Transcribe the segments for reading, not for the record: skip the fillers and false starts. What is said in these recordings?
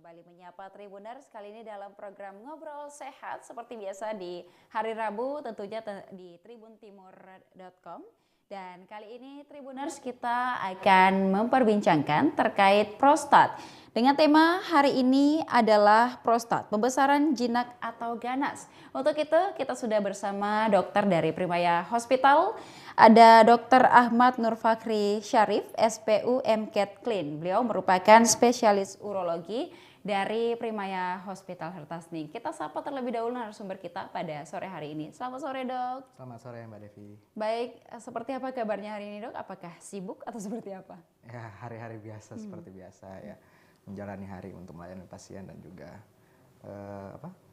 Kembali menyapa Tribuners kali ini dalam program Ngobrol Sehat seperti biasa di hari Rabu tentunya di tribuntimur.com. Dan kali ini Tribuners kita akan memperbincangkan terkait prostat. Dengan tema hari ini adalah prostat, pembesaran jinak atau ganas. Untuk itu kita sudah bersama dokter dari Primaya Hospital. Ada Dr. Ahmad Nur Fakri Syarif, SPU MCAT Clean. Beliau merupakan spesialis urologi dari Primaya Hospital Hertasning. Kita sapa terlebih dahulu narasumber kita pada sore hari ini. Selamat sore, Dok. Selamat sore, Mbak Devi. Baik, seperti apa kabarnya hari ini, Dok? Apakah sibuk atau seperti apa? Ya, hari-hari biasa seperti biasa ya. Menjalani hari untuk melayani pasien dan juga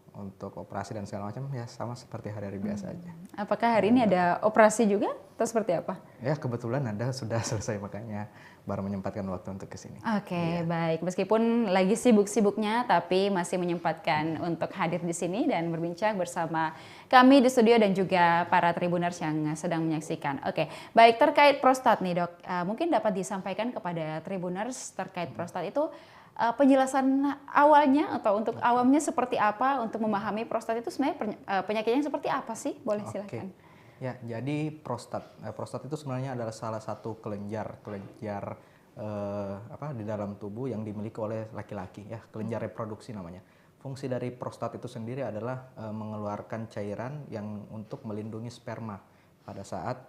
untuk operasi dan segala macam ya sama seperti hari-hari biasa aja. Apakah hari ini ada operasi juga atau seperti apa? Ya, kebetulan Anda sudah selesai makanya baru menyempatkan waktu untuk kesini. Oke, baik. Meskipun lagi sibuk-sibuknya, tapi masih menyempatkan untuk hadir di sini dan berbincang bersama kami di studio dan juga para tribuners yang sedang menyaksikan. Oke, baik, terkait prostat nih, Dok. Mungkin dapat disampaikan kepada tribuners terkait prostat itu penjelasan awalnya atau untuk awamnya seperti apa untuk memahami prostat itu sebenarnya penyakitnya seperti apa sih? Boleh silakan. Ya, jadi prostat itu sebenarnya adalah salah satu kelenjar di dalam tubuh yang dimiliki oleh laki-laki ya, kelenjar reproduksi namanya. Fungsi dari prostat itu sendiri adalah mengeluarkan cairan yang untuk melindungi sperma pada saat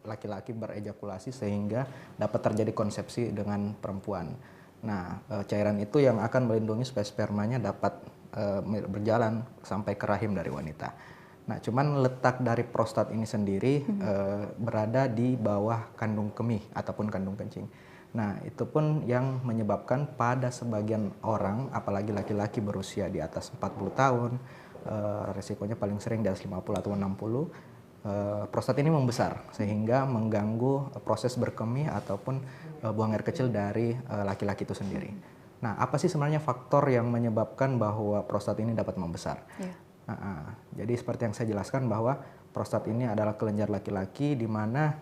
laki-laki berejakulasi sehingga dapat terjadi konsepsi dengan perempuan. Nah, cairan itu yang akan melindungi supaya spermanya dapat berjalan sampai ke rahim dari wanita. Nah, cuman letak dari prostat ini sendiri berada di bawah kandung kemih ataupun kandung kencing. Nah, itu pun yang menyebabkan pada sebagian orang, apalagi laki-laki berusia di atas 40 tahun, resikonya paling sering di atas 50 atau 60, prostat ini membesar sehingga mengganggu proses berkemih ataupun buang air kecil dari laki-laki itu sendiri. Nah, apa sih sebenarnya faktor yang menyebabkan bahwa prostat ini dapat membesar? Jadi seperti yang saya jelaskan bahwa prostat ini adalah kelenjar laki-laki di mana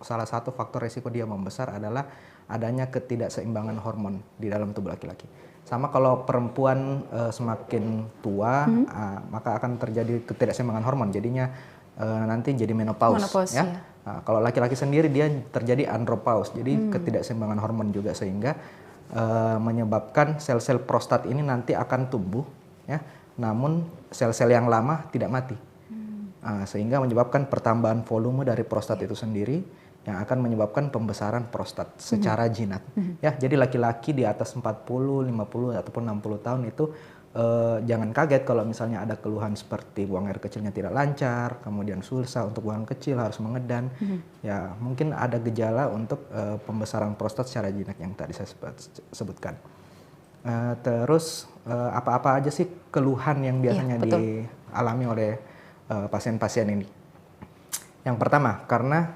salah satu faktor risiko dia membesar adalah adanya ketidakseimbangan hormon di dalam tubuh laki-laki. Sama kalau perempuan semakin tua, maka akan terjadi ketidakseimbangan hormon. Jadinya nanti jadi menopause ya. Nah, kalau laki-laki sendiri dia terjadi andropause, jadi ketidakseimbangan hormon juga sehingga menyebabkan sel-sel prostat ini nanti akan tumbuh ya. Namun sel-sel yang lama tidak mati. Sehingga menyebabkan pertambahan volume dari prostat itu sendiri yang akan menyebabkan pembesaran prostat secara jinak. Ya, jadi laki-laki di atas 40, 50 ataupun 60 tahun itu jangan kaget kalau misalnya ada keluhan seperti buang air kecilnya tidak lancar, kemudian susah untuk buang kecil, harus mengedan. Ya, mungkin ada gejala untuk pembesaran prostat secara jinak yang tadi saya sebutkan. Terus apa-apa aja sih keluhan yang biasanya dialami oleh pasien-pasien ini? Yang pertama, karena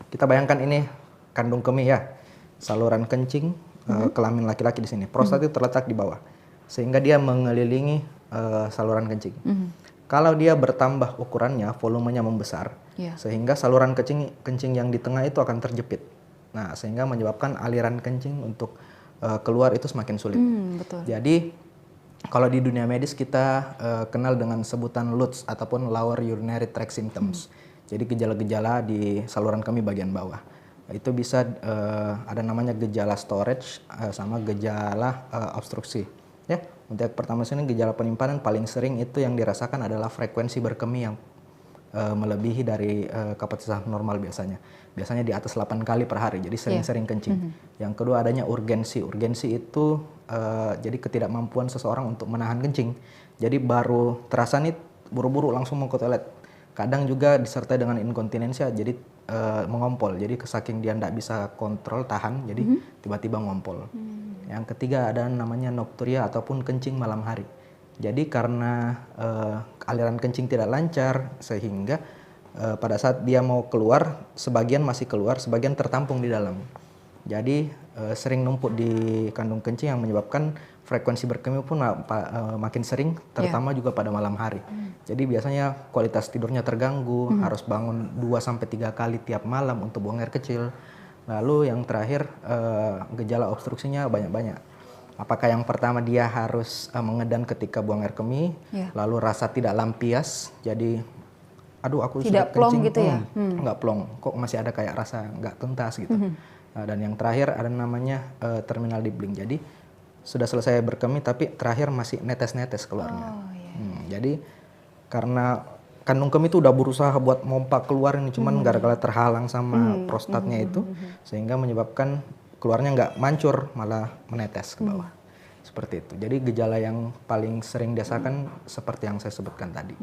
kita bayangkan ini kandung kemih ya, saluran kencing kelamin laki-laki di sini. Prostat itu terletak di bawah, sehingga dia mengelilingi saluran kencing. Kalau dia bertambah ukurannya, volumenya membesar, sehingga saluran kencing yang di tengah itu akan terjepit. Nah, sehingga menyebabkan aliran kencing untuk keluar itu semakin sulit. Betul. Jadi kalau di dunia medis kita kenal dengan sebutan LUTS ataupun Lower Urinary Tract Symptoms. Jadi gejala-gejala di saluran kemih bagian bawah. Itu bisa ada namanya gejala storage sama gejala obstruksi. Ya, untuk pertama sini gejala penyimpanan paling sering itu yang dirasakan adalah frekuensi berkemih yang melebihi dari kapasitas normal biasanya. Biasanya di atas 8 kali per hari, jadi sering-sering kencing. Yang kedua adanya urgensi. Urgensi itu jadi ketidakmampuan seseorang untuk menahan kencing. Jadi baru terasa nih buru-buru langsung mau ke toilet. Kadang juga disertai dengan inkontinensia, jadi mengompol. Jadi saking dia tidak bisa kontrol, tahan, jadi tiba-tiba ngompol. Yang ketiga ada namanya nokturia ataupun kencing malam hari. Jadi karena aliran kencing tidak lancar sehingga pada saat dia mau keluar, sebagian masih keluar, sebagian tertampung di dalam. Jadi sering numpuk di kandung kencing yang menyebabkan frekuensi berkemih pun makin sering, terutama juga pada malam hari. Jadi biasanya kualitas tidurnya terganggu, harus bangun 2-3 kali tiap malam untuk buang air kecil. Lalu yang terakhir gejala obstruksinya banyak-banyak. Apakah yang pertama dia harus mengedan ketika buang air kemih, lalu rasa tidak lampias, jadi aduh aku tidak sudah plong kencing, gitu ya? nggak plong, kok masih ada kayak rasa nggak tuntas gitu. Dan yang terakhir ada namanya terminal dibling, jadi sudah selesai berkemih tapi terakhir masih netes-netes keluarnya. Jadi karena kandung kemih itu udah berusaha buat mompa keluar ini, cuman gara-gara terhalang sama prostatnya itu, sehingga menyebabkan keluarnya nggak mancur, malah menetes ke bawah. Seperti itu. Jadi gejala yang paling sering dirasakan seperti yang saya sebutkan tadi.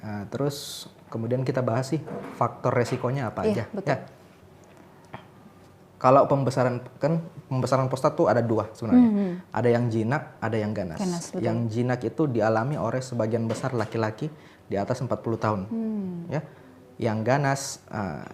Nah, terus kemudian kita bahas sih faktor resikonya apa aja. Betul. Ya. Kalau pembesaran prostat tuh ada dua sebenarnya. Ada yang jinak, ada yang ganas. Yang jinak itu dialami oleh sebagian besar laki-laki di atas 40 tahun. Ya. Yang ganas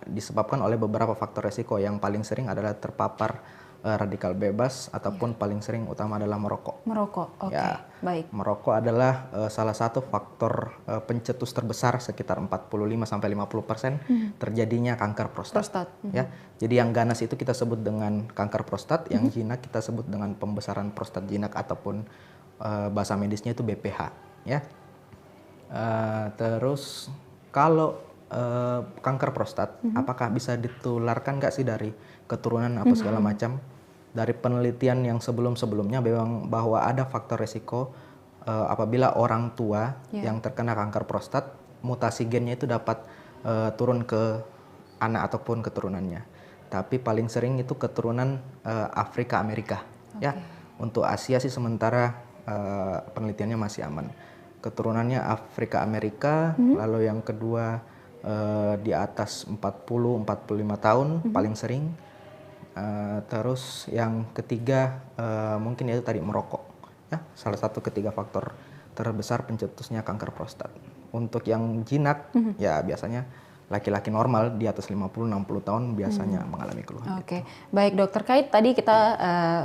disebabkan oleh beberapa faktor resiko. Yang paling sering adalah terpapar radikal bebas ataupun paling sering utama adalah merokok. Merokok, oke. Baik. Merokok adalah salah satu faktor pencetus terbesar, sekitar 45-50% terjadinya kanker prostat. Ya, jadi yang ganas itu kita sebut dengan kanker prostat, yang jinak kita sebut dengan pembesaran prostat jinak ataupun bahasa medisnya itu BPH. Ya, terus kalau kanker prostat, apakah bisa ditularkan nggak sih dari keturunan apa segala macam? Dari penelitian yang sebelum-sebelumnya memang bahwa ada faktor resiko apabila orang tua yang terkena kanker prostat, mutasi gennya itu dapat turun ke anak ataupun keturunannya. Tapi paling sering itu keturunan Afrika Amerika. Ya, untuk Asia sih sementara penelitiannya masih aman. Keturunannya Afrika Amerika, lalu yang kedua di atas 40-45 tahun paling sering. Terus yang ketiga mungkin itu tadi merokok, ya, salah satu ketiga faktor terbesar pencetusnya kanker prostat. Untuk yang jinak ya biasanya laki-laki normal di atas 50-60 tahun biasanya mengalami keluhan. Oke, baik dok, terkait tadi kita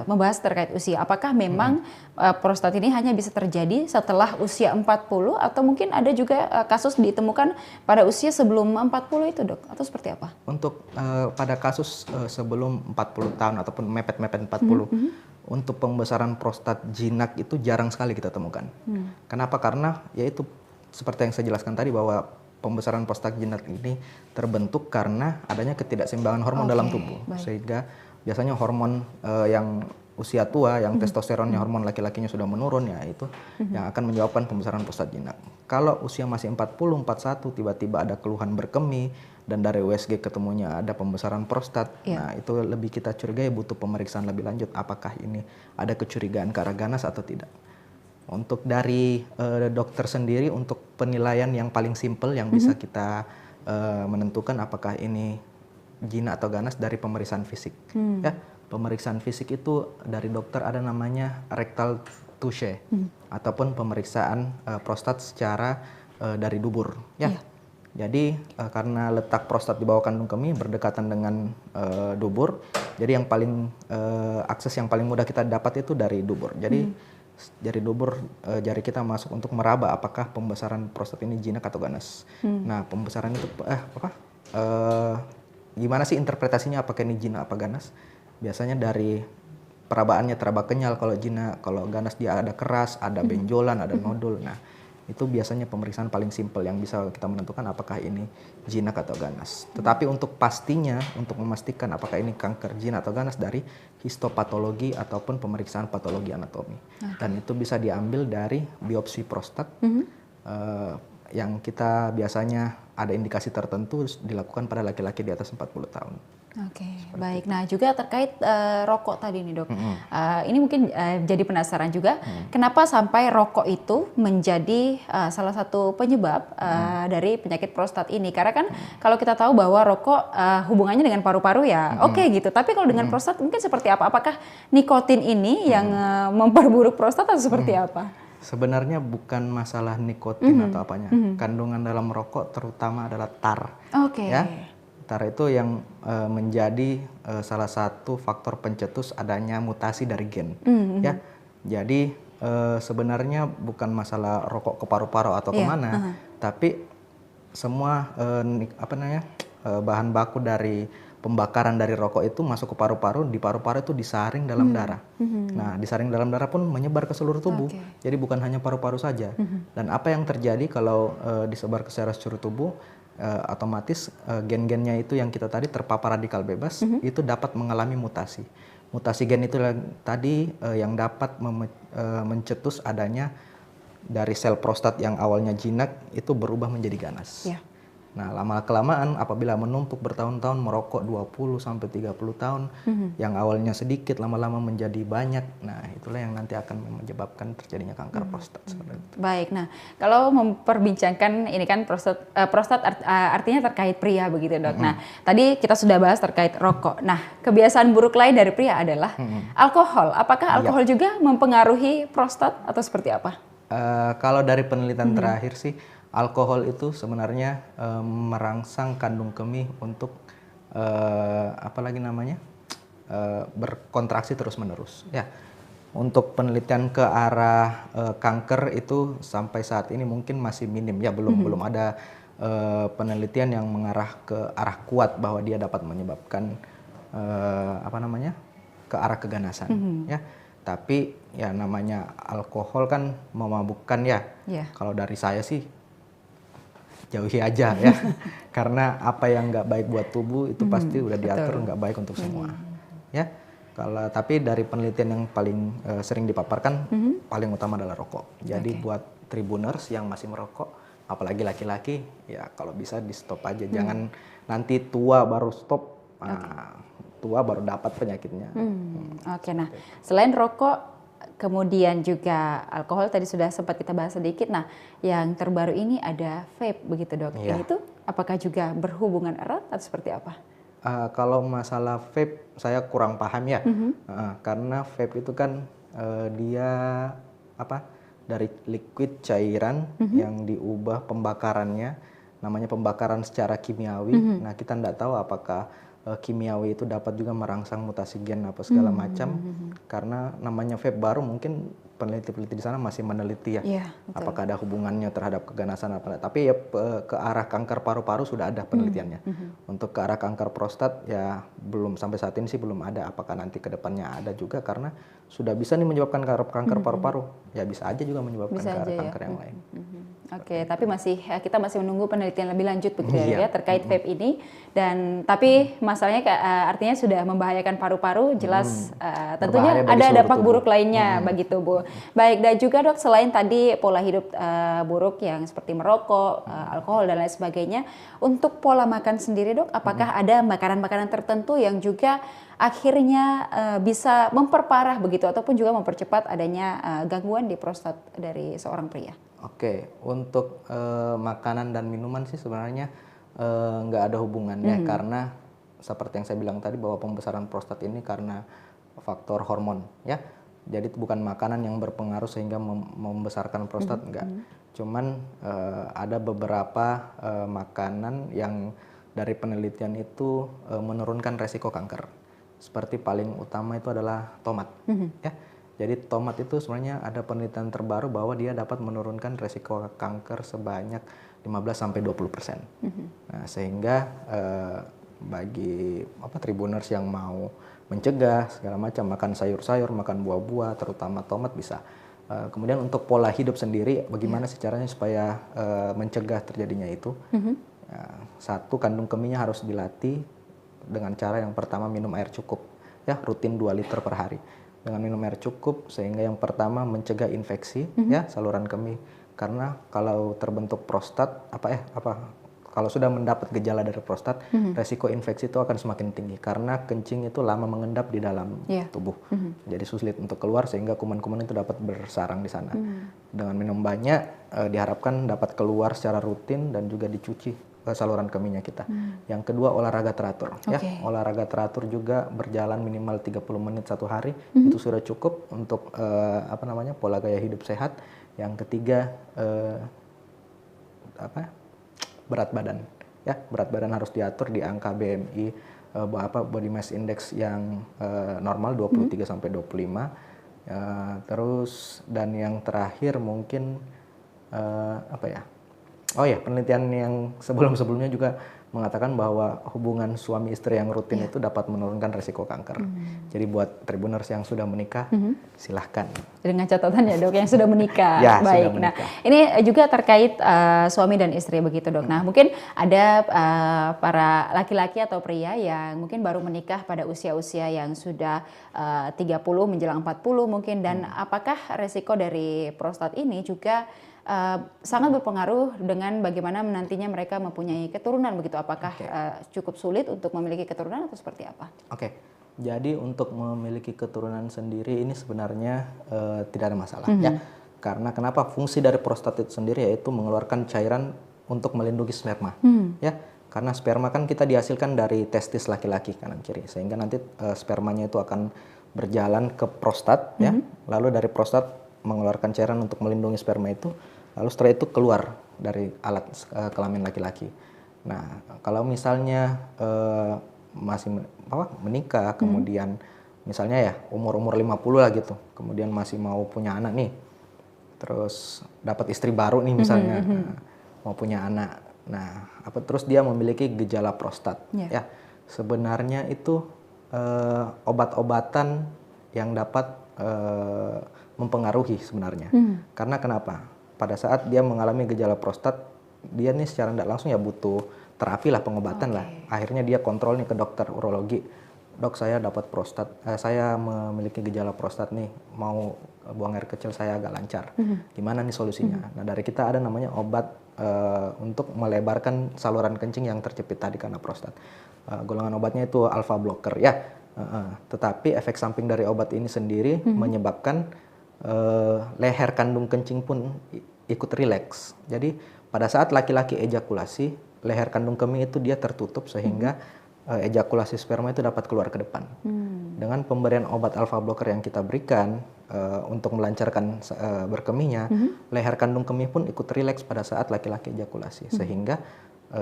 membahas terkait usia. Apakah memang prostat ini hanya bisa terjadi setelah usia 40 atau mungkin ada juga kasus ditemukan pada usia sebelum 40 itu dok? Atau seperti apa? Untuk pada kasus sebelum 40 tahun ataupun mepet-mepet 40, untuk pembesaran prostat jinak itu jarang sekali kita temukan. Kenapa? Karena yaitu seperti yang saya jelaskan tadi bahwa pembesaran prostat jinak ini terbentuk karena adanya ketidakseimbangan hormon dalam tubuh. Sehingga biasanya hormon yang usia tua, yang testosteronnya, hormon laki-lakinya sudah menurun, ya itu yang akan menyebabkan pembesaran prostat jinak. Kalau usia masih 40, 41, tiba-tiba ada keluhan berkemih, dan dari USG ketemunya ada pembesaran prostat, nah itu lebih kita curigai, butuh pemeriksaan lebih lanjut, apakah ini ada kecurigaan ke arah ganas atau tidak. Untuk dari dokter sendiri, untuk penilaian yang paling simpel yang bisa kita menentukan apakah ini jinak atau ganas dari pemeriksaan fisik. Ya, pemeriksaan fisik itu dari dokter ada namanya rectal touche ataupun pemeriksaan prostat secara dari dubur. Ya, jadi karena letak prostat di bawah kandung kemih berdekatan dengan dubur, jadi yang paling akses yang paling mudah kita dapat itu dari dubur. Jadi dari dubur jari kita masuk untuk meraba apakah pembesaran prostat ini jinak atau ganas. Nah, pembesaran itu gimana sih interpretasinya, apakah ini jinak apa ganas? Biasanya dari perabaannya teraba kenyal kalau jinak, kalau ganas dia ada keras, ada benjolan, ada nodul. Nah, itu biasanya pemeriksaan paling simpel yang bisa kita menentukan apakah ini jinak atau ganas. Tetapi untuk pastinya, untuk memastikan apakah ini kanker jinak atau ganas, dari histopatologi ataupun pemeriksaan patologi anatomi. Dan itu bisa diambil dari biopsi prostat yang kita biasanya ada indikasi tertentu dilakukan pada laki-laki di atas 40 tahun. Oke, baik. Nah, juga terkait rokok tadi nih dok. Ini mungkin jadi penasaran juga, kenapa sampai rokok itu menjadi salah satu penyebab dari penyakit prostat ini? Karena kan kalau kita tahu bahwa rokok hubungannya dengan paru-paru ya oke gitu. Tapi kalau dengan prostat mungkin seperti apa? Apakah nikotin ini yang memperburuk prostat atau seperti apa? Sebenarnya bukan masalah nikotin atau apanya. Kandungan dalam rokok terutama adalah tar. Ya. Tar itu yang menjadi salah satu faktor pencetus adanya mutasi dari gen. Ya, jadi sebenarnya bukan masalah rokok ke paru-paru atau kemana, tapi semua bahan baku dari pembakaran dari rokok itu masuk ke paru-paru, di paru-paru itu disaring dalam darah. Nah, disaring dalam darah pun menyebar ke seluruh tubuh. Jadi bukan hanya paru-paru saja. Dan apa yang terjadi kalau disebar ke seluruh tubuh, otomatis gen-gennya itu yang kita tadi terpapar radikal bebas, itu dapat mengalami mutasi. Mutasi gen itu tadi yang dapat mencetus adanya dari sel prostat yang awalnya jinak itu berubah menjadi ganas. Ya. Nah, lama-kelamaan apabila menumpuk bertahun-tahun merokok 20 sampai 30 tahun, yang awalnya sedikit lama-lama menjadi banyak. Nah, itulah yang nanti akan menyebabkan terjadinya kanker prostat seperti itu. Baik. Nah, kalau memperbincangkan ini kan prostat artinya terkait pria begitu, Dok. Nah, tadi kita sudah bahas terkait rokok. Nah, kebiasaan buruk lain dari pria adalah alkohol. Apakah alkohol juga mempengaruhi prostat atau seperti apa? Kalau dari penelitian terakhir sih, alkohol itu sebenarnya merangsang kandung kemih untuk berkontraksi terus-menerus. Ya, untuk penelitian ke arah kanker itu sampai saat ini mungkin masih minim. Ya, belum ada penelitian yang mengarah ke arah kuat bahwa dia dapat menyebabkan ke arah keganasan. Ya. Tapi ya namanya alkohol kan memabukkan ya. Kalau dari saya sih jauhi aja ya. Karena apa yang nggak baik buat tubuh itu pasti udah diatur nggak baik untuk semua. Ya. Tapi dari penelitian yang paling sering dipaparkan paling utama adalah rokok. Jadi buat Tribuners yang masih merokok, apalagi laki-laki, ya kalau bisa di stop aja. Jangan nanti tua baru stop. Tua baru dapat penyakitnya. Nah selain rokok, kemudian juga alkohol tadi sudah sempat kita bahas sedikit. Nah, yang terbaru ini ada vape begitu, Dok. Iya. Itu apakah juga berhubungan erat atau seperti apa? Kalau masalah vape saya kurang paham ya. Karena vape itu kan dia dari liquid cairan yang diubah pembakarannya, namanya pembakaran secara kimiawi. Nah, kita tidak tahu apakah kimiawi itu dapat juga merangsang mutasi gen apa segala macam, karena namanya vape baru, mungkin peneliti-peneliti di sana masih meneliti ya, apakah ada hubungannya terhadap keganasan apa. Tapi ya ke arah kanker paru-paru sudah ada penelitiannya. Untuk ke arah kanker prostat ya belum, sampai saat ini sih belum ada. Apakah nanti ke depannya ada juga, karena sudah bisa nih menyebabkan kanker paru-paru, ya bisa aja juga menyebabkan kanker yang lain. Tapi kita masih menunggu penelitian lebih lanjut begitu ya terkait vape ini. Dan tapi masalahnya artinya sudah membahayakan paru-paru, jelas tentunya ada dampak buruk lainnya bagi tubuh. Baik, dan juga, Dok, selain tadi pola hidup buruk yang seperti merokok, alkohol dan lain sebagainya, untuk pola makan sendiri, Dok, apakah ada makanan-makanan tertentu yang juga akhirnya bisa memperparah begitu ataupun juga mempercepat adanya gangguan di prostat dari seorang pria? Oke, untuk makanan dan minuman sih sebenarnya nggak ada hubungannya, karena seperti yang saya bilang tadi bahwa pembesaran prostat ini karena faktor hormon ya. Jadi bukan makanan yang berpengaruh sehingga membesarkan prostat, enggak. Cuman ada beberapa makanan yang dari penelitian itu menurunkan resiko kanker. Seperti paling utama itu adalah tomat ya. Jadi tomat itu sebenarnya ada penelitian terbaru bahwa dia dapat menurunkan resiko kanker sebanyak 15-20%. Nah, sehingga bagi Tribuners yang mau mencegah segala macam, makan sayur-sayur, makan buah-buah, terutama tomat bisa. Kemudian untuk pola hidup sendiri, bagaimana sih caranya supaya mencegah terjadinya itu? Satu, kandung kemihnya harus dilatih dengan cara yang pertama minum air cukup, ya rutin 2 liter per hari. Dengan minum air cukup, sehingga yang pertama mencegah infeksi ya saluran kemih, karena kalau terbentuk prostat kalau sudah mendapat gejala dari prostat, resiko infeksi itu akan semakin tinggi karena kencing itu lama mengendap di dalam tubuh, jadi sulit untuk keluar sehingga kuman-kuman itu dapat bersarang di sana. Dengan minum banyak diharapkan dapat keluar secara rutin dan juga dicuci saluran kemihnya kita. Yang kedua, olahraga teratur ya. Olahraga teratur juga berjalan minimal 30 menit satu hari, itu sudah cukup untuk pola gaya hidup sehat. Yang ketiga berat badan ya. Berat badan harus diatur di angka BMI body mass index yang normal 23 sampai 25. Terus dan yang terakhir mungkin penelitian yang sebelum-sebelumnya juga mengatakan bahwa hubungan suami istri yang rutin itu dapat menurunkan resiko kanker. Jadi buat Tribuners yang sudah menikah, silahkan. Dengan catatan ya dok, yang sudah menikah. Ya, baik. sudah menikah. Nah, ini juga terkait suami dan istri begitu dok. Nah, mungkin ada para laki-laki atau pria yang mungkin baru menikah pada usia-usia yang sudah 30 menjelang 40 mungkin, dan apakah resiko dari prostat ini juga sangat berpengaruh dengan bagaimana nantinya mereka mempunyai keturunan begitu. Apakah cukup sulit untuk memiliki keturunan atau seperti apa? Oke, jadi untuk memiliki keturunan sendiri ini sebenarnya tidak ada masalah ya. Karena kenapa? Fungsi dari prostat itu sendiri yaitu mengeluarkan cairan untuk melindungi sperma, ya. Karena sperma kan kita dihasilkan dari testis laki-laki kanan kiri, sehingga nanti spermanya itu akan berjalan ke prostat, ya. Lalu dari prostat mengeluarkan cairan untuk melindungi sperma itu. Lalu setelah itu keluar dari alat kelamin laki-laki. Nah, kalau misalnya masih menikah, kemudian misalnya ya umur-umur 50 lah gitu, kemudian masih mau punya anak nih, terus dapat istri baru nih misalnya, mau punya anak. Nah, terus dia memiliki gejala prostat, ya sebenarnya itu obat-obatan yang dapat mempengaruhi sebenarnya. Karena kenapa? Pada saat dia mengalami gejala prostat, dia nih secara tidak langsung ya butuh terapi lah, pengobatan lah. Akhirnya dia kontrol nih ke dokter urologi. Dok, saya dapat prostat, saya memiliki gejala prostat nih, mau buang air kecil saya agak lancar. Gimana nih solusinya? Nah, dari kita ada namanya obat untuk melebarkan saluran kencing yang terjepit tadi karena prostat. Golongan obatnya itu alpha blocker ya. Tetapi efek samping dari obat ini sendiri menyebabkan leher kandung kencing pun ikut rileks. Jadi pada saat laki-laki ejakulasi, leher kandung kemih itu dia tertutup sehingga ejakulasi sperma itu dapat keluar ke depan. Dengan pemberian obat alpha blocker yang kita berikan untuk melancarkan berkemihnya, leher kandung kemih pun ikut rileks pada saat laki-laki ejakulasi, sehingga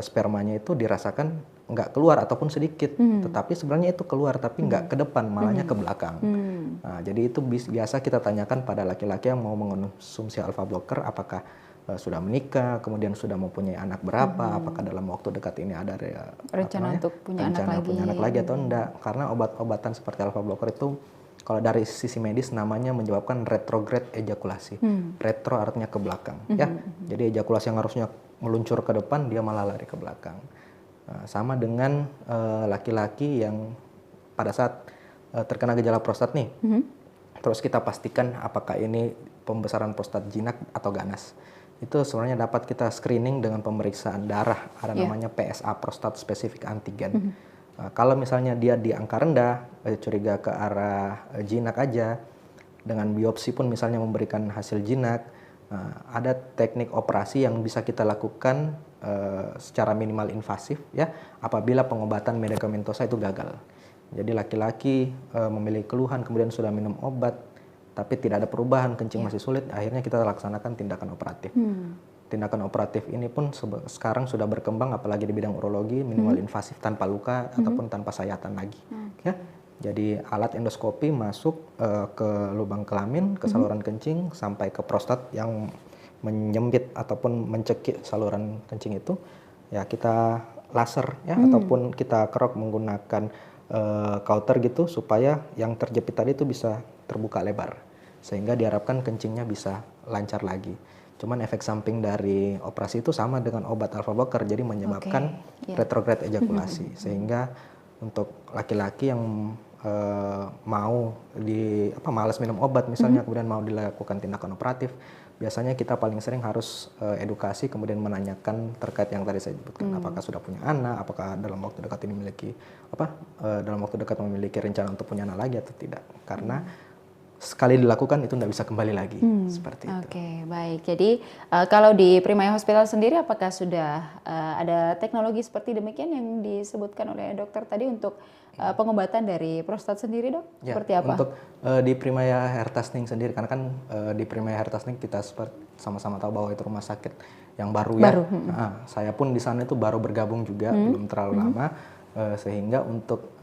spermanya itu dirasakan nggak keluar ataupun sedikit, tetapi sebenarnya itu keluar tapi nggak ke depan, malahnya ke belakang. Nah, jadi itu biasa kita tanyakan pada laki-laki yang mau mengonsumsi alpha blocker, apakah sudah menikah, kemudian sudah mempunyai anak berapa, apakah dalam waktu dekat ini ada rencana untuk punya anak lagi atau enggak. Karena obat-obatan seperti alpha blocker itu kalau dari sisi medis namanya menyebabkan retrograde ejakulasi. Retro artinya ke belakang, ya. Jadi ejakulasi yang harusnya meluncur ke depan, dia malah lari ke belakang. Nah, sama dengan laki-laki yang pada saat terkena gejala prostat nih, terus kita pastikan apakah ini pembesaran prostat jinak atau ganas. Itu sebenarnya dapat kita screening dengan pemeriksaan darah, ada namanya PSA, prostat specific antigen. Kalau misalnya dia di angka rendah, curiga ke arah jinak aja, dengan biopsi pun misalnya memberikan hasil jinak, ada teknik operasi yang bisa kita lakukan secara minimal invasif ya, apabila pengobatan medikamentosa itu gagal. Jadi laki-laki memiliki keluhan kemudian sudah minum obat tapi tidak ada perubahan, kencing masih sulit, akhirnya kita laksanakan tindakan operatif. Tindakan operatif ini pun sekarang sudah berkembang, apalagi di bidang urologi, minimal invasif tanpa luka ataupun tanpa sayatan lagi. Ya, jadi alat endoskopi masuk ke lubang kelamin, ke saluran kencing sampai ke prostat yang menyempit ataupun mencekik saluran kencing itu, ya kita laser ya ataupun kita kerok menggunakan kauter gitu supaya yang terjepit tadi itu bisa terbuka lebar sehingga diharapkan kencingnya bisa lancar lagi. Cuman efek samping dari operasi itu sama dengan obat alpha blocker, jadi menyebabkan retrograde ejakulasi. Sehingga untuk laki-laki yang mau malas minum obat misalnya, kemudian mau dilakukan tindakan operatif, biasanya kita paling sering harus edukasi kemudian menanyakan terkait yang tadi saya sebutkan, apakah sudah punya anak, apakah dalam waktu dekat ini memiliki rencana untuk punya anak lagi atau tidak, karena sekali dilakukan itu tidak bisa kembali lagi, seperti itu. Oke, baik. Jadi kalau di Primaya Hospital sendiri apakah sudah ada teknologi seperti demikian yang disebutkan oleh dokter tadi untuk pengobatan dari prostat sendiri, dok? Ya, seperti apa? Untuk di Primaya Hertasning sendiri, karena kan di Primaya Hertasning kita sama-sama tahu bahwa itu rumah sakit yang baru ya. Nah, saya pun di sana itu baru bergabung juga, belum terlalu lama, sehingga untuk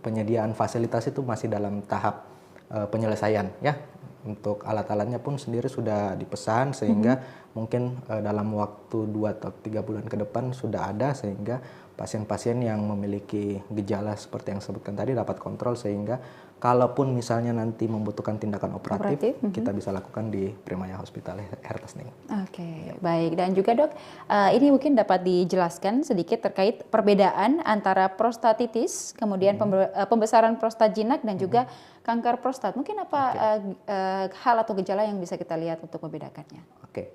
penyediaan fasilitas itu masih dalam tahap penyelesaian ya. Untuk alat-alatnya pun sendiri sudah dipesan sehingga mungkin dalam waktu 2 atau 3 bulan ke depan sudah ada, sehingga pasien-pasien yang memiliki gejala seperti yang disebutkan tadi dapat kontrol, sehingga kalaupun misalnya nanti membutuhkan tindakan operatif, kita bisa lakukan di Primaya Hospital Hertesning. Oke, baik. Dan juga dok, ini mungkin dapat dijelaskan sedikit terkait perbedaan antara prostatitis, kemudian pembesaran prostat jinak dan juga kanker prostat. Mungkin apa hal atau gejala yang bisa kita lihat untuk membedakannya? Oke,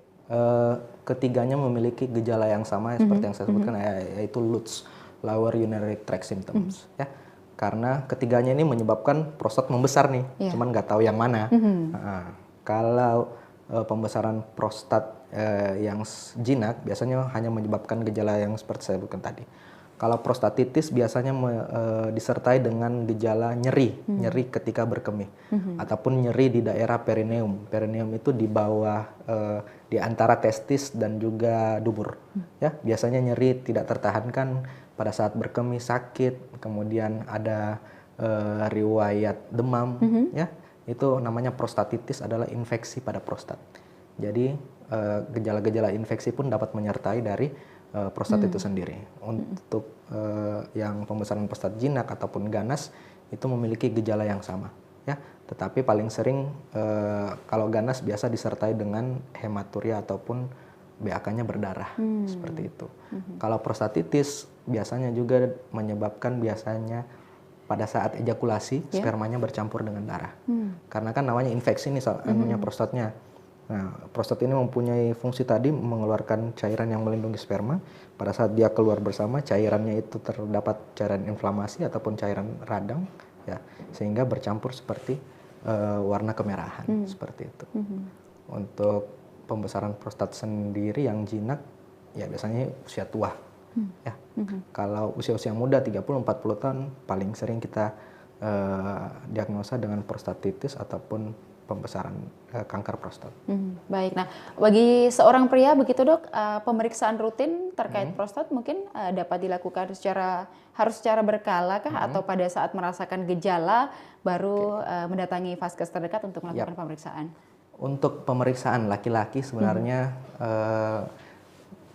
ketiganya memiliki gejala yang sama seperti yang saya sebutkan, yaitu LUTS, Lower Urinary Tract Symptoms. Ya, karena ketiganya ini menyebabkan prostat membesar nih, cuman nggak tahu yang mana. Kalau pembesaran prostat yang jinak biasanya hanya menyebabkan gejala yang seperti saya sebutkan tadi. Kalau prostatitis biasanya disertai dengan gejala nyeri ketika berkemih, ataupun nyeri di daerah perineum. Perineum itu di bawah, di antara testis dan juga dubur. Ya, biasanya nyeri tidak tertahankan pada saat berkemih, sakit, kemudian ada riwayat demam, ya, itu namanya prostatitis, adalah infeksi pada prostat. Jadi gejala-gejala infeksi pun dapat menyertai dari prostat itu sendiri. Untuk yang pembesaran prostat jinak ataupun ganas itu memiliki gejala yang sama, ya. Tetapi paling sering kalau ganas biasa disertai dengan hematuria ataupun BAK-nya berdarah, seperti itu. Kalau prostatitis biasanya juga menyebabkan pada saat ejakulasi spermanya bercampur dengan darah. Karena kan namanya infeksi nih namanya prostatnya. Nah, prostat ini mempunyai fungsi tadi mengeluarkan cairan yang melindungi sperma. Pada saat dia keluar bersama, cairannya itu terdapat cairan inflamasi ataupun cairan radang, ya, sehingga bercampur seperti warna kemerahan, seperti itu. Untuk pembesaran prostat sendiri yang jinak, ya biasanya usia tua, ya. Kalau usia-usia muda 30-40 tahun, paling sering kita diagnosa dengan prostatitis ataupun pembesaran kanker prostat. Baik, nah bagi seorang pria begitu dok, pemeriksaan rutin terkait prostat mungkin dapat dilakukan harus secara berkala kah, atau pada saat merasakan gejala baru mendatangi vaskes terdekat untuk melakukan pemeriksaan? Untuk pemeriksaan laki-laki sebenarnya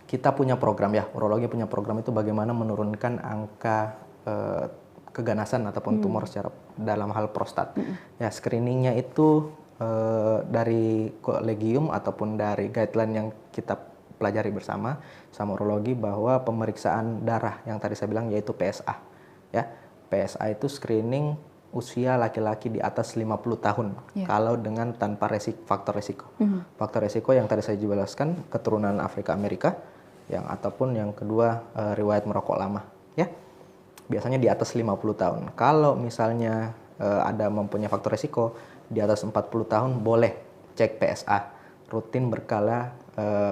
kita punya program, ya, urologi punya program itu bagaimana menurunkan angka keganasan ataupun tumor secara dalam hal prostat. Ya, screeningnya itu dari kolegium ataupun dari guideline yang kita pelajari bersama sama urologi, bahwa pemeriksaan darah yang tadi saya bilang yaitu PSA. Ya, PSA itu screening usia laki-laki di atas 50 tahun kalau dengan tanpa faktor resiko. Faktor resiko yang tadi saya jelaskan, keturunan Afrika Amerika, yang ataupun yang kedua riwayat merokok lama, ya. Biasanya di atas 50 tahun. Kalau misalnya ada mempunyai faktor resiko di atas 40 tahun, boleh cek PSA rutin berkala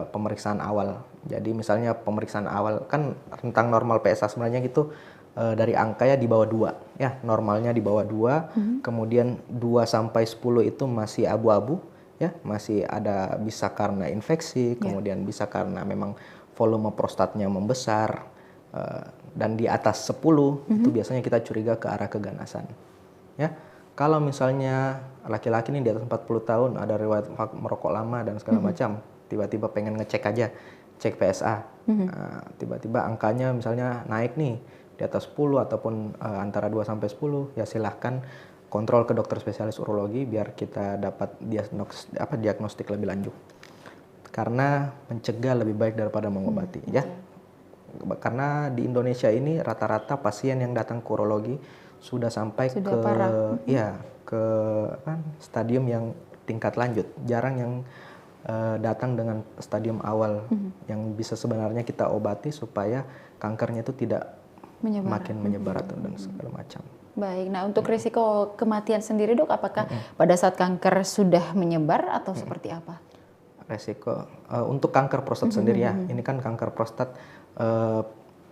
pemeriksaan awal. Jadi misalnya pemeriksaan awal kan rentang normal PSA sebenarnya gitu dari angka ya di bawah 2, ya, normalnya di bawah 2, kemudian 2 sampai 10 itu masih abu-abu, ya, masih ada, bisa karena infeksi, kemudian bisa karena memang volume prostatnya membesar, dan di atas 10 itu biasanya kita curiga ke arah keganasan, ya. Kalau misalnya laki-laki ini di atas 40 tahun ada riwayat merokok lama dan segala macam, tiba-tiba pengen ngecek aja, cek PSA, tiba-tiba angkanya misalnya naik nih di atas 10 ataupun antara 2 sampai 10, ya silahkan kontrol ke dokter spesialis urologi biar kita dapat diagnostik lebih lanjut. Karena mencegah lebih baik daripada mengobati, ya. Karena di Indonesia ini rata-rata pasien yang datang ke urologi sudah sampai ke stadium yang tingkat lanjut. Jarang yang datang dengan stadium awal yang bisa sebenarnya kita obati supaya kankernya itu tidak makin menyebar atau dan segala macam. Baik, nah untuk risiko kematian sendiri dok, apakah pada saat kanker sudah menyebar atau seperti apa? Resiko untuk kanker prostat sendiri, ya, ini kan kanker prostat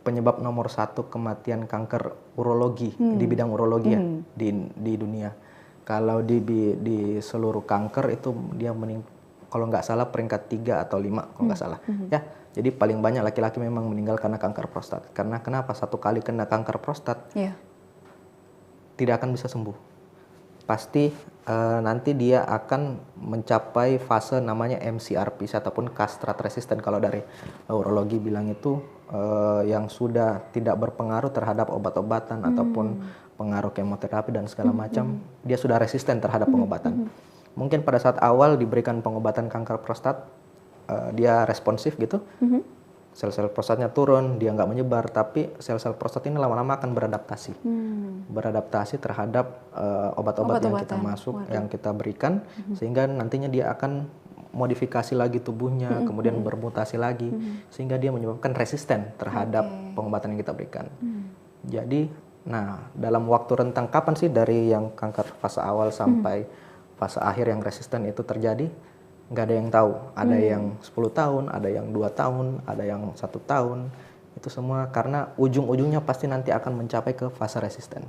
penyebab nomor 1 kematian kanker urologi di bidang urologi, ya, di dunia. Kalau di seluruh kanker itu dia kalau nggak salah peringkat 3 atau 5 kalau nggak salah, ya. Jadi paling banyak laki-laki memang meninggal karena kanker prostat. Karena kenapa? Satu kali kena kanker prostat tidak akan bisa sembuh. pasti nanti dia akan mencapai fase namanya MCRPC ataupun castrate resistant. Kalau dari urologi bilang itu yang sudah tidak berpengaruh terhadap obat-obatan ataupun pengaruh kemoterapi dan segala macam, dia sudah resisten terhadap pengobatan. Mungkin pada saat awal diberikan pengobatan kanker prostat, dia responsif gitu, sel-sel prostatnya turun, dia nggak menyebar, tapi sel-sel prostat ini lama-lama akan beradaptasi, beradaptasi terhadap obat-obat yang kita yang kita berikan, sehingga nantinya dia akan modifikasi lagi tubuhnya, kemudian bermutasi lagi, sehingga dia menyebabkan resisten terhadap pengobatan yang kita berikan. Jadi, nah dalam waktu rentang kapan sih dari yang kanker fase awal sampai fase akhir yang resisten itu terjadi? Nggak ada yang tahu. Ada yang 10 tahun, ada yang 2 tahun, ada yang 1 tahun. Itu semua karena ujung-ujungnya pasti nanti akan mencapai ke fase resisten.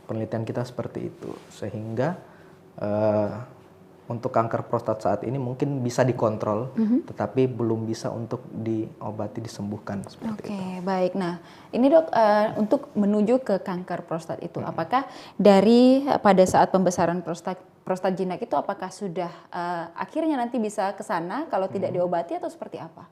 Penelitian kita seperti itu. Sehingga untuk kanker prostat saat ini mungkin bisa dikontrol, tetapi belum bisa untuk diobati, disembuhkan seperti itu. Oke, baik. Nah, ini dok, untuk menuju ke kanker prostat itu, apakah dari pada saat pembesaran prostat jinak itu apakah sudah akhirnya nanti bisa ke sana kalau tidak diobati atau seperti apa?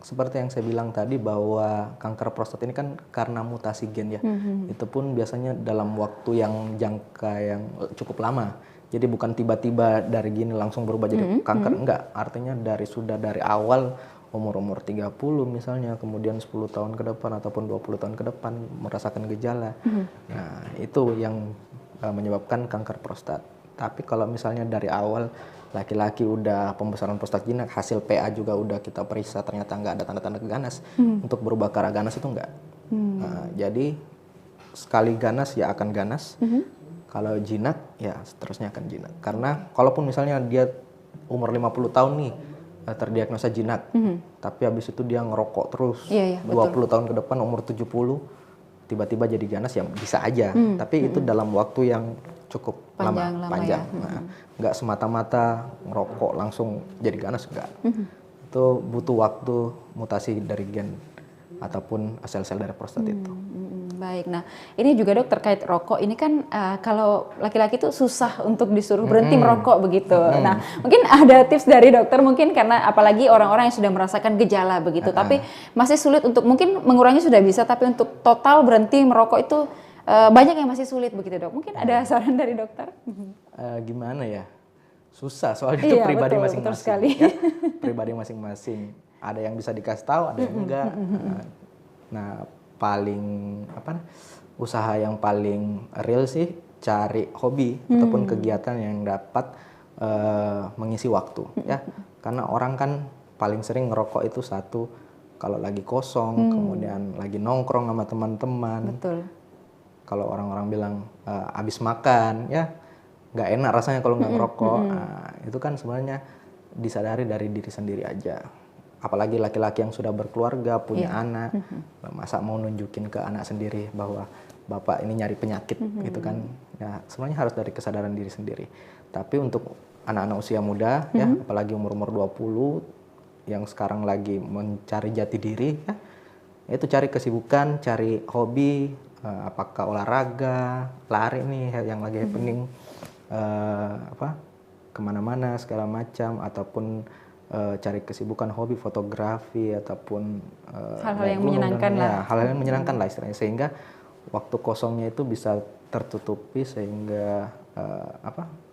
Seperti yang saya bilang tadi bahwa kanker prostat ini kan karena mutasi gen ya. Itu pun biasanya dalam waktu yang jangka yang cukup lama. Jadi bukan tiba-tiba dari gini langsung berubah jadi kanker, enggak. Artinya sudah dari awal umur 30 misalnya, kemudian 10 tahun ke depan ataupun 20 tahun ke depan merasakan gejala. Nah, itu yang menyebabkan kanker prostat. Tapi kalau misalnya dari awal laki-laki udah pembesaran prostat jinak, hasil PA juga udah kita periksa ternyata nggak ada tanda-tanda ganas, untuk berubah ke arah ganas itu enggak. Nah, jadi sekali ganas ya akan ganas. Kalau jinak ya seterusnya akan jinak. Karena kalaupun misalnya dia umur 50 tahun nih terdiagnosa jinak, tapi habis itu dia ngerokok terus 20 tahun ke depan umur 70 tiba-tiba jadi ganas ya bisa aja. Tapi itu dalam waktu yang cukup panjang. Nah, nggak semata-mata ngerokok langsung jadi ganas, enggak. Itu butuh waktu mutasi dari gen ataupun sel-sel dari prostat itu. Baik, nah ini juga dok terkait rokok, ini kan kalau laki-laki itu susah untuk disuruh berhenti merokok begitu. Nah mungkin ada tips dari dokter mungkin karena apalagi orang-orang yang sudah merasakan gejala begitu, tapi masih sulit untuk mungkin mengurangi sudah bisa, tapi untuk total berhenti merokok itu banyak yang masih sulit begitu dok. Mungkin ada saran dari dokter? Gimana ya? Susah soalnya itu pribadi masing-masing. Ya? Pribadi masing-masing. Ada yang bisa dikasih tahu, ada yang enggak. Nah paling usaha yang paling real sih cari hobi ataupun kegiatan yang dapat mengisi waktu ya, karena orang kan paling sering ngerokok itu satu kalau lagi kosong, kemudian lagi nongkrong sama teman-teman. Kalau orang-orang bilang abis makan ya nggak enak rasanya kalau nggak ngerokok. Nah, itu kan sebenarnya disadari dari diri sendiri aja. Apalagi laki-laki yang sudah berkeluarga, punya anak, masa mau nunjukin ke anak sendiri bahwa bapak ini nyari penyakit gitu kan. Ya, sebenarnya harus dari kesadaran diri sendiri. Tapi untuk anak-anak usia muda ya, apalagi umur-umur 20 yang sekarang lagi mencari jati diri ya, itu cari kesibukan, cari hobi, apakah olahraga, lari nih yang lagi happening, kemana-mana segala macam, ataupun cari kesibukan hobi fotografi ataupun hal-hal yang menyenangkan lah. Hal-hal yang menyenangkan lah istilahnya, sehingga waktu kosongnya itu bisa tertutupi sehingga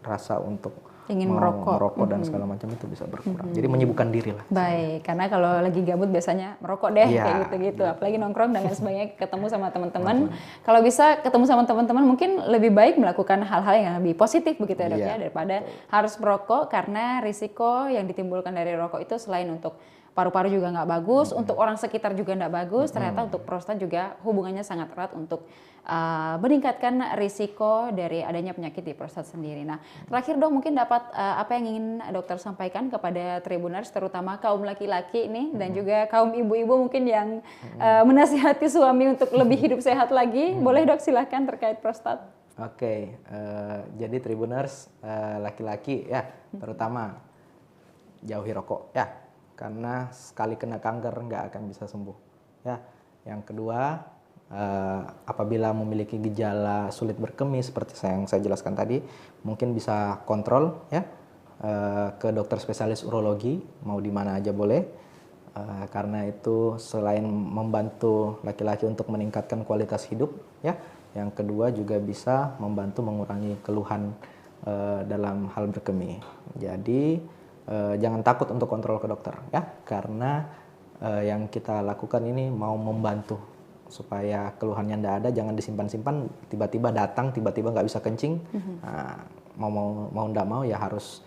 rasa untuk ingin merokok dan segala macam itu bisa berkurang. Jadi menyibukkan diri lah. Baik, karena kalau lagi gabut biasanya merokok deh kayak gitu-gitu. Apalagi nongkrong dan sebagainya, ketemu sama teman-teman. Kalau bisa ketemu sama teman-teman mungkin lebih baik melakukan hal-hal yang lebih positif begitu ya dok ya, daripada harus merokok, karena risiko yang ditimbulkan dari rokok itu selain untuk paru-paru juga nggak bagus, untuk orang sekitar juga nggak bagus, ternyata untuk prostat juga hubungannya sangat erat untuk meningkatkan risiko dari adanya penyakit di prostat sendiri. Nah, terakhir dok, mungkin dapat apa yang ingin dokter sampaikan kepada Tribuners, terutama kaum laki-laki ini dan juga kaum ibu-ibu mungkin yang menasihati suami untuk lebih hidup sehat lagi. Boleh dok, silahkan terkait prostat. Oke, jadi Tribuners laki-laki ya, terutama jauhi rokok ya, karena sekali kena kanker nggak akan bisa sembuh ya. Yang kedua, Apabila memiliki gejala sulit berkemih seperti yang saya jelaskan tadi, mungkin bisa kontrol ya ke dokter spesialis urologi, mau di mana aja boleh. Karena itu selain membantu laki-laki untuk meningkatkan kualitas hidup ya, yang kedua juga bisa membantu mengurangi keluhan dalam hal berkemih. Jadi jangan takut untuk kontrol ke dokter ya, karena yang kita lakukan ini mau membantu supaya keluhannya tidak ada, jangan disimpan-simpan, tiba-tiba datang, tiba-tiba nggak bisa kencing. Nah, mau ndak mau ya harus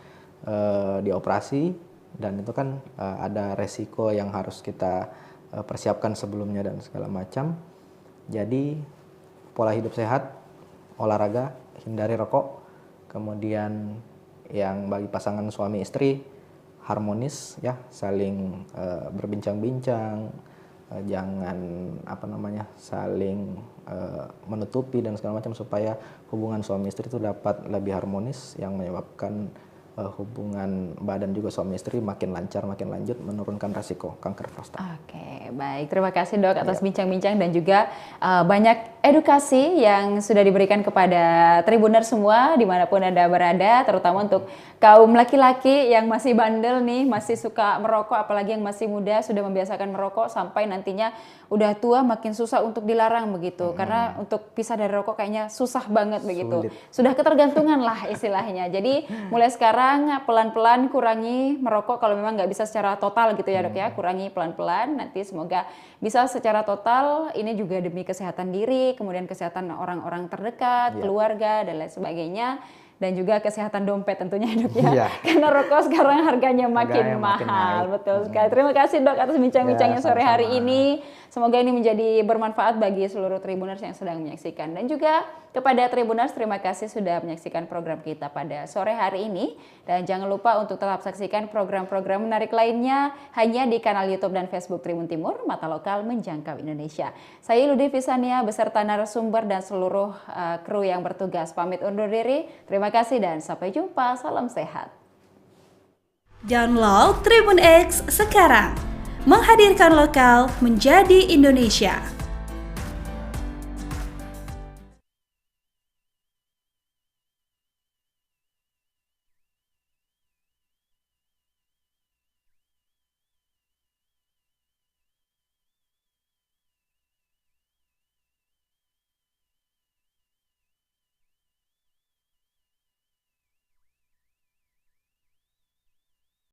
dioperasi, dan itu kan ada resiko yang harus kita persiapkan sebelumnya dan segala macam. Jadi pola hidup sehat, olahraga, hindari rokok, kemudian yang bagi pasangan suami istri harmonis ya, saling berbincang-bincang, jangan saling menutupi dan segala macam, supaya hubungan suami istri itu dapat lebih harmonis, yang menyebabkan hubungan badan juga suami istri makin lancar, makin lanjut, menurunkan resiko kanker prostat. Oke, baik. Terima kasih Dok atas bincang-bincang dan juga banyak edukasi yang sudah diberikan kepada Tribuner semua dimanapun Anda berada, terutama untuk kaum laki-laki yang masih bandel nih, masih suka merokok, apalagi yang masih muda sudah membiasakan merokok sampai nantinya udah tua makin susah untuk dilarang begitu. Karena untuk pisah dari rokok kayaknya susah banget begitu. Sudah ketergantungan lah istilahnya. Jadi mulai sekarang pelan-pelan kurangi merokok kalau memang nggak bisa secara total gitu ya Dok ya, kurangi pelan-pelan, nanti semoga bisa secara total. Ini juga demi kesehatan diri, kemudian kesehatan orang-orang terdekat, keluarga dan lain sebagainya, dan juga kesehatan dompet tentunya Dok ya. Karena rokok sekarang harganya makin mahal. Betul sekali. Terima kasih Dok atas bincang-bincangnya sore hari ini. Semoga ini menjadi bermanfaat bagi seluruh Tribuners yang sedang menyaksikan. Dan juga kepada Tribuners, terima kasih sudah menyaksikan program kita pada sore hari ini. Dan jangan lupa untuk tetap saksikan program-program menarik lainnya hanya di kanal YouTube dan Facebook Tribun Timur, Mata Lokal Menjangkau Indonesia. Saya Ludi Visania beserta narasumber dan seluruh kru yang bertugas pamit undur diri. Terima kasih dan sampai jumpa. Salam sehat. Download Tribun X sekarang. Menghadirkan lokal menjadi Indonesia.